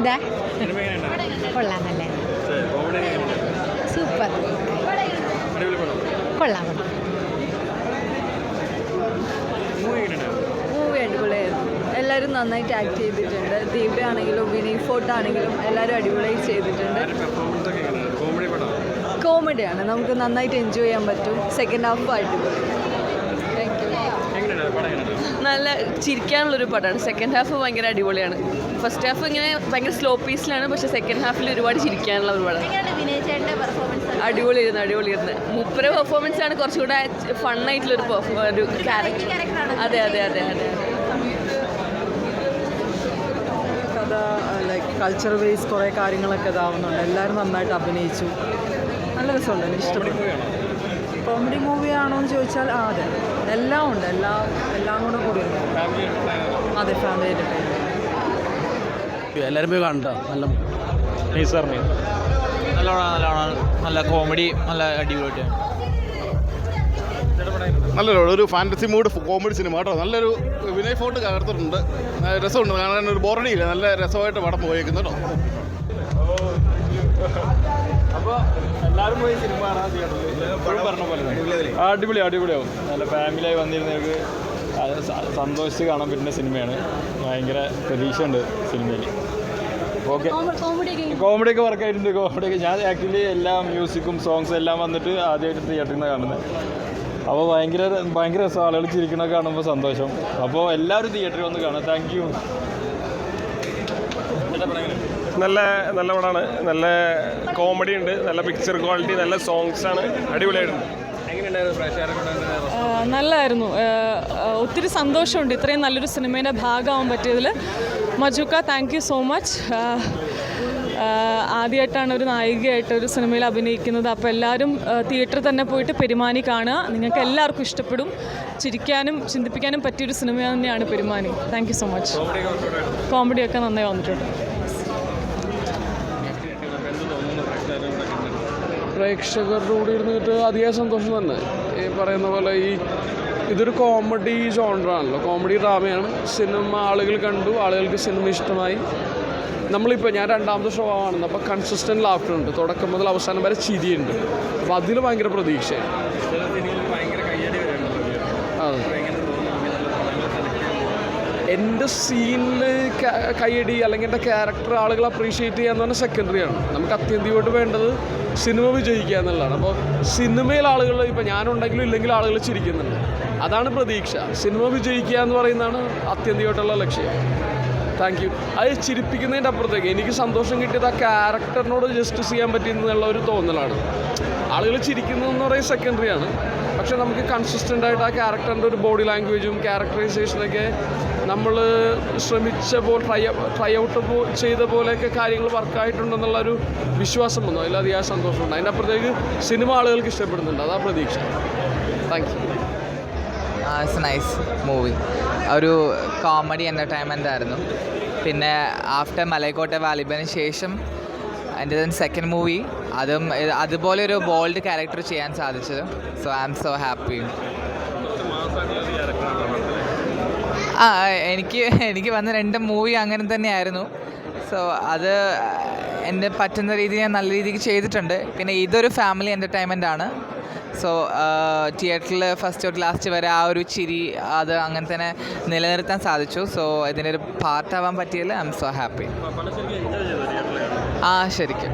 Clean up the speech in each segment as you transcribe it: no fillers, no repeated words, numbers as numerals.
എന്താ കൊള്ളാം, നല്ല സൂപ്പർ, കൊള്ളാം. മൂവി അടിപൊളിയായിരുന്നു. എല്ലാവരും നന്നായിട്ട് ആക്ട് ചെയ്തിട്ടുണ്ട്. ദിവ്യ ആണെങ്കിലും വിനയ് ഫോർട്ട് ആണെങ്കിലും എല്ലാവരും അടിപൊളിയായി ചെയ്തിട്ടുണ്ട്. കോമഡിയാണ്, നമുക്ക് നന്നായിട്ട് എൻജോയ് ചെയ്യാൻ പറ്റും. സെക്കൻഡ് ഹാഫ് അടിപൊളി. നല്ല ചിരിക്കാനുള്ളൊരു പടമാണ്. സെക്കൻഡ് ഹാഫ് ഭയങ്കര അടിപൊളിയാണ്. ഫസ്റ്റ് ഹാഫ് ഇങ്ങനെ ഭയങ്കര സ്ലോ പീസിലാണ്, പക്ഷേ സെക്കൻഡ് ഹാഫിൽ ഒരുപാട് ചിരിക്കാനുള്ള ഒരു പടം. അടിപൊളിയായിരുന്നു. മുപ്പര പെർഫോമൻസ് ആണ് കുറച്ചുകൂടെ ഫണ്ണായിട്ടുള്ളൊരു ക്യാരക്ടർ. അതെ. കഥ ലൈക്ക് കൾച്ചർ ബേസ് കുറേ കാര്യങ്ങളൊക്കെ ഇതാവുന്നുണ്ട്. എല്ലാവരും നന്നായിട്ട് അഭിനയിച്ചു. നല്ല രസമുണ്ട്, എനിക്ക് ഇഷ്ടപ്പെട്ടു. കോമഡി മൂവിയാണോ എന്ന് ചോദിച്ചാൽ അതെ, എല്ലാം ഉണ്ട്. എല്ലാം കൂടെ കൂടിയുണ്ട്. അതെ, ഫാമിലി എൻ്റർടൈൻമെൻറ്റ്. എല്ലാവരും പോയി കാണണ്ട. നല്ല കോമഡി, നല്ല അടിപൊളിയായിട്ട്. നല്ലൊരു ഒരു ഫാൻറ്റസി മൂഡ് കോമഡി സിനിമ കേട്ടോ. നല്ലൊരു വിനയ് ഫോർട്ട് കകർത്തിട്ടുണ്ട്. രസമുണ്ട് കാണാൻ, ഒരു ബോറടിയില്ല. നല്ല രസമായിട്ട് പടം പോയേക്കുന്നു കേട്ടോ. അപ്പോൾ എല്ലാവരും പോയി സിനിമ കാണാൻ തിയേറ്ററിൽ പറഞ്ഞ പോലെ അടിപൊളിയാവും. നല്ല ഫാമിലിയായി വന്നിരുന്നവർക്ക് സന്തോഷിച്ച് കാണാൻ പറ്റുന്ന സിനിമയാണ്. ഭയങ്കര പ്രതീക്ഷയുണ്ട് സിനിമയിൽ. ഓക്കെ, കോമഡിയൊക്കെ വർക്കായിട്ടുണ്ട്. കോമഡിയൊക്കെ ഞാൻ ആക്ച്വലി എല്ലാ മ്യൂസിക്കും സോങ്സും എല്ലാം വന്നിട്ട് ആദ്യമായിട്ട് തിയേറ്ററിൽ നിന്ന് കാണുന്നത്. അപ്പോൾ ഭയങ്കര രസം. ആളുകൾ ചിരിക്കണൊക്കെ കാണുമ്പോൾ സന്തോഷം. അപ്പോൾ എല്ലാവരും തിയേറ്ററിൽ വന്ന് കാണാം. Thank you. നല്ല പടമാണ്. നല്ല കോമഡി ഉണ്ട്, നല്ല പിക്ചർ ക്വാളിറ്റി, നല്ല സോങ്സാണ്. അടിപൊളിയായിട്ടുണ്ട്. നല്ലതായിരുന്നു. ഒത്തിരി സന്തോഷമുണ്ട് ഇത്രയും നല്ലൊരു സിനിമേൻ്റെ ഭാഗമാകാൻ പറ്റിയതിൽ. മജുക്ക, താങ്ക് യു സോ മച്ച്. ആദ്യമായിട്ടാണ് ഒരു നായികയായിട്ട് ഒരു സിനിമയിൽ അഭിനയിക്കുന്നത്. അപ്പോൾ എല്ലാവരും തിയേറ്ററിൽ തന്നെ പോയിട്ട് പെരുമാനി കാണുക. നിങ്ങൾക്ക് എല്ലാവർക്കും ഇഷ്ടപ്പെടും. ചിരിക്കാനും ചിന്തിപ്പിക്കാനും പറ്റിയൊരു സിനിമ തന്നെയാണ് Perumani. Thank you so much. കോമഡിയൊക്കെ നന്നായി വന്നിട്ടുണ്ട്. പ്രേക്ഷകരുടെ കൂടെ ഇരുന്നിട്ട് അധികം സന്തോഷം തന്നെ. ഈ പറയുന്ന പോലെ ഇതൊരു കോമഡി ജോണറാണല്ലോ, കോമഡി ഡ്രാമയാണ്. സിനിമ ആളുകൾ കണ്ടു, ആളുകൾക്ക് സിനിമ ഇഷ്ടമായി. നമ്മളിപ്പോൾ ഞാൻ രണ്ടാമത്തെ ഷോ ആണെന്ന്, അപ്പോൾ കൺസിസ്റ്റൻ്റ് ലാഫ്റ്റർ ഉണ്ട്. തുടക്കം മുതൽ അവസാനം വരെ ചിരിയുണ്ട്. അപ്പോൾ അതിൽ ഭയങ്കര പ്രതീക്ഷയാണ്. എൻ്റെ സീനിൽ കയ്യടി അല്ലെങ്കിൽ എൻ്റെ ക്യാരക്ടർ ആളുകൾ അപ്രീഷിയേറ്റ് ചെയ്യാന്ന് പറഞ്ഞാൽ സെക്കൻഡറിയാണ്. നമുക്ക് അത്യന്തികമായിട്ട് വേണ്ടത് സിനിമ വിജയിക്കുക എന്നുള്ളതാണ്. അപ്പോൾ സിനിമയിൽ ആളുകൾ ഇപ്പോൾ ഞാനുണ്ടെങ്കിലും ഇല്ലെങ്കിലും ആളുകൾ ചിരിക്കുന്നുണ്ട്. അതാണ് പ്രതീക്ഷ. സിനിമ വിജയിക്കുക എന്ന് പറയുന്നതാണ് അത്യന്തികമായിട്ടുള്ള ലക്ഷ്യം. Thank you. അത് ചിരിപ്പിക്കുന്നതിൻ്റെ അപ്പുറത്തേക്ക് എനിക്ക് സന്തോഷം കിട്ടിയത് ആ ക്യാരക്ടറിനോട് ജസ്റ്റിസ് ചെയ്യാൻ പറ്റിയെന്നുള്ള ഒരു തോന്നലാണ്. ആളുകൾ ചിരിക്കുന്നതെന്ന് പറയുന്നത് സെക്കൻഡറിയാണ്. പക്ഷേ നമുക്ക് കൺസിസ്റ്റൻ്റായിട്ട് ആ ക്യാരക്ടറിൻ്റെ ഒരു ബോഡി ലാംഗ്വേജും ക്യാരക്ടറൈസേഷനൊക്കെ നമ്മൾ ശ്രമിച്ച ട്രൈ ഔട്ട് ചെയ്ത പോലെയൊക്കെ കാര്യങ്ങൾ വർക്കായിട്ടുണ്ടെന്നുള്ളൊരു വിശ്വാസം വന്നു. അതിലധികം സന്തോഷമുണ്ട്. അതിൻ്റെ അപ്പുറത്തേക്ക് സിനിമ ആളുകൾക്ക് ഇഷ്ടപ്പെടുന്നുണ്ട്. അതാ പ്രതീക്ഷ. Thank you. It's nice movie. ഒരു കോമഡി എൻ്റർടൈൻമെൻ്റ് ആയിരുന്നു. പിന്നെ ആഫ്റ്റർ മലൈക്കോട്ടെ വാലിബന് ശേഷം എൻ്റെ സെക്കൻഡ് മൂവി, അതുപോലെ ഒരു ബോൾഡ് ക്യാരക്ടർ ചെയ്യാൻ സാധിച്ചത്. So I am so happy. എനിക്ക് വന്ന 2 മൂവി അങ്ങനെ തന്നെയായിരുന്നു. സോ അത് എൻ്റെ പറ്റുന്ന രീതിയിൽ ഞാൻ നല്ല രീതിക്ക് ചെയ്തിട്ടുണ്ട്. പിന്നെ ഇതൊരു ഫാമിലി എൻ്റർടൈൻമെൻ്റ് ആണ്. സോ തിയേറ്ററിൽ ഫസ്റ്റ് തൊട്ട് ലാസ്റ്റ് വരെ ആ ഒരു ചിരി അത് അങ്ങനെ തന്നെ നിലനിർത്താൻ സാധിച്ചു. സോ ഇതിൻ്റെ ഒരു പാർട്ടാവാൻ പറ്റിയതിൽ ഐ എം സോ ഹാപ്പി. ശരിക്കും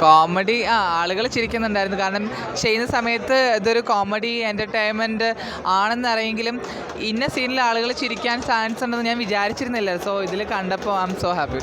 കോമഡി ആളുകൾ ചിരിക്കുന്നുണ്ടായിരുന്നു. കാരണം ചെയ്യുന്ന സമയത്ത് ഇതൊരു കോമഡി എൻ്റർടൈൻമെൻറ്റ് ആണെന്നറിയെങ്കിലും ഇന്ന സീനിൽ ആളുകൾ ചിരിക്കാൻ ചാൻസ് ഉണ്ടെന്ന് ഞാൻ വിചാരിച്ചിരുന്നില്ല. സോ ഇതിൽ കണ്ടപ്പോൾ ഐ എം സോ ഹാപ്പി.